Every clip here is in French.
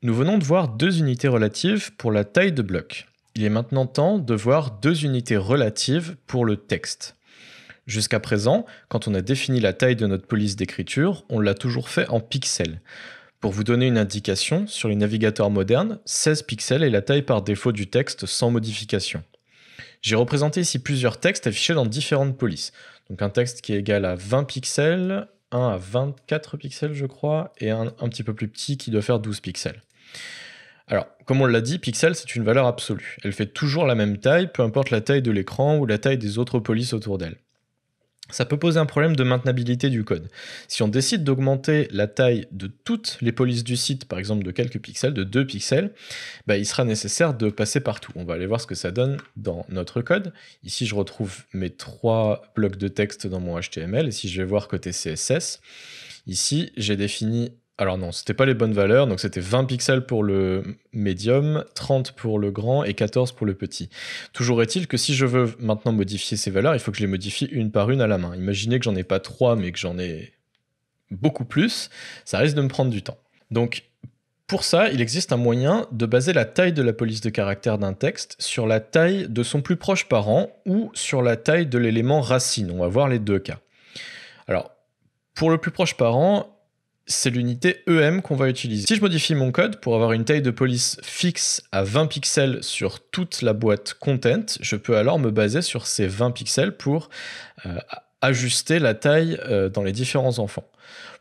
Nous venons de voir deux unités relatives pour la taille de bloc. Il est maintenant temps de voir deux unités relatives pour le texte. Jusqu'à présent, quand on a défini la taille de notre police d'écriture, on l'a toujours fait en pixels. Pour vous donner une indication, sur les navigateurs modernes, 16 pixels est la taille par défaut du texte sans modification. J'ai représenté ici plusieurs textes affichés dans différentes polices. Donc un texte qui est égal à 20 pixels, un à 24 pixels je crois, et un petit peu plus petit qui doit faire 12 pixels. Alors, comme on l'a dit, pixel c'est une valeur absolue. Elle fait toujours la même taille, peu importe la taille de l'écran ou la taille des autres polices autour d'elle. Ça peut poser un problème de maintenabilité du code. Si on décide d'augmenter la taille de toutes les polices du site, par exemple de quelques pixels, de 2 pixels, il sera nécessaire de passer partout. On va aller voir ce que ça donne dans notre code. Ici, je retrouve mes 3 blocs de texte dans mon HTML. Et si je vais voir côté CSS, ici, j'ai défini... Alors non, c'était pas les bonnes valeurs, donc c'était 20 pixels pour le médium, 30 pour le grand et 14 pour le petit. Toujours est-il que si je veux maintenant modifier ces valeurs, il faut que je les modifie une par une à la main. Imaginez que j'en ai pas 3, mais que j'en ai beaucoup plus, ça risque de me prendre du temps. Donc pour ça, il existe un moyen de baser la taille de la police de caractère d'un texte sur la taille de son plus proche parent ou sur la taille de l'élément racine. On va voir les deux cas. Alors, pour le plus proche parent, c'est l'unité EM qu'on va utiliser. Si je modifie mon code pour avoir une taille de police fixe à 20 pixels sur toute la boîte content, je peux alors me baser sur ces 20 pixels pour ajuster la taille dans les différents enfants.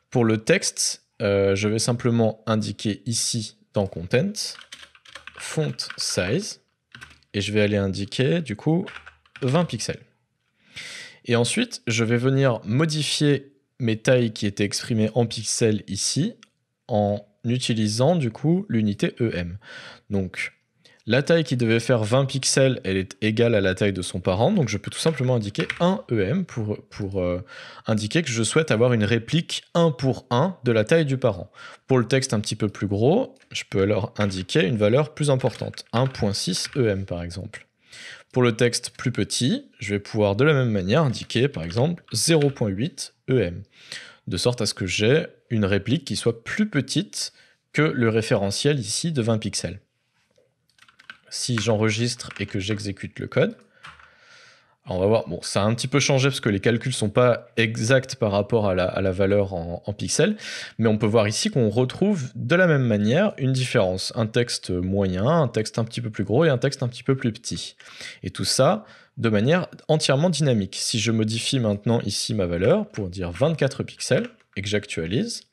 Pour le texte, je vais simplement indiquer ici dans content, font size, et je vais aller indiquer du coup 20 pixels. Et ensuite, je vais venir modifier mes tailles qui étaient exprimées en pixels ici, en utilisant du coup l'unité EM. Donc la taille qui devait faire 20 pixels, elle est égale à la taille de son parent, donc je peux tout simplement indiquer 1 EM pour indiquer que je souhaite avoir une réplique 1 pour 1 de la taille du parent. Pour le texte un petit peu plus gros, je peux alors indiquer une valeur plus importante, 1.6 EM par exemple. Pour le texte plus petit, je vais pouvoir de la même manière indiquer par exemple 0.8 EM, de sorte à ce que j'ai une réplique qui soit plus petite que le référentiel ici de 20 pixels. Si j'enregistre et que j'exécute le code, alors on va voir, bon, ça a un petit peu changé parce que les calculs ne sont pas exacts par rapport à la valeur en pixels, mais on peut voir ici qu'on retrouve de la même manière une différence. Un texte moyen, un texte un petit peu plus gros et un texte un petit peu plus petit. Et tout ça de manière entièrement dynamique. Si je modifie maintenant ici ma valeur pour dire 24 pixels et que j'actualise,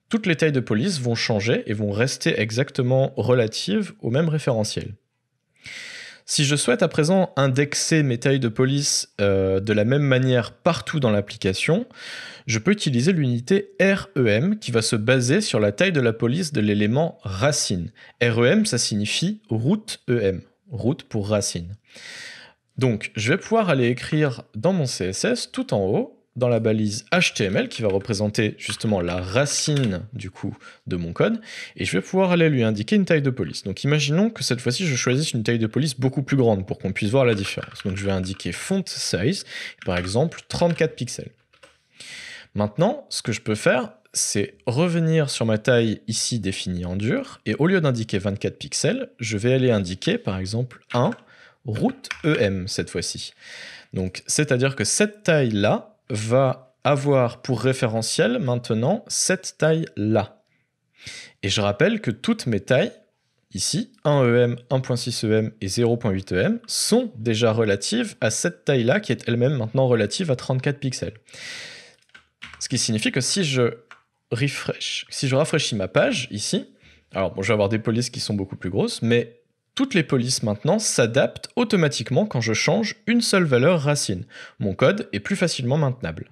toutes les tailles de police vont changer et vont rester exactement relatives au même référentiel. Si je souhaite à présent indexer mes tailles de police de la même manière partout dans l'application, je peux utiliser l'unité REM qui va se baser sur la taille de la police de l'élément racine. REM, ça signifie root EM, root pour racine. Donc, je vais pouvoir aller écrire dans mon CSS tout en haut, dans la balise HTML qui va représenter justement la racine du coup de mon code, et je vais pouvoir aller lui indiquer une taille de police. Donc imaginons que cette fois-ci je choisisse une taille de police beaucoup plus grande pour qu'on puisse voir la différence. Donc je vais indiquer font size, par exemple 34 pixels. Maintenant, ce que je peux faire, c'est revenir sur ma taille ici définie en dur, et au lieu d'indiquer 24 pixels, je vais aller indiquer par exemple 1 root EM cette fois-ci. Donc c'est-à-dire que cette taille-là va avoir pour référentiel maintenant cette taille-là. Et je rappelle que toutes mes tailles, ici, 1 EM, 1.6 EM et 0.8 EM, sont déjà relatives à cette taille-là qui est elle-même maintenant relative à 34 pixels. Ce qui signifie que si je rafraîchis ma page, ici, alors bon, je vais avoir des polices qui sont beaucoup plus grosses, mais toutes les polices maintenant s'adaptent automatiquement quand je change une seule valeur racine. Mon code est plus facilement maintenable.